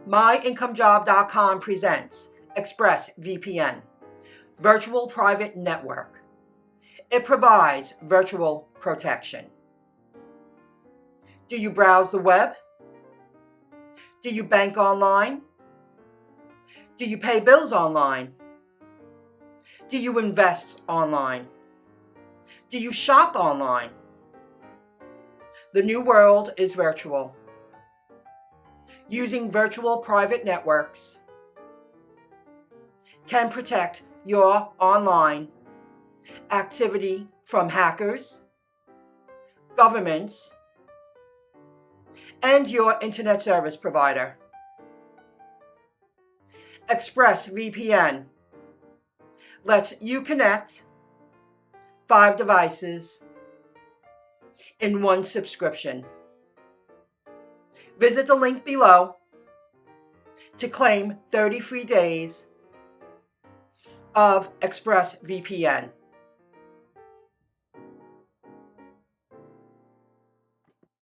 MyIncomeJob.com presents ExpressVPN, Virtual Private Network. It provides virtual protection. Do you browse the web? Do you bank online? Do you pay bills online? Do you invest online? Do you shop online? The new world is virtual. Using virtual private networks can protect your online activity from hackers, governments, and your internet service provider. ExpressVPN lets you connect 5 devices in one subscription. Visit the link below to claim 30 free days of ExpressVPN.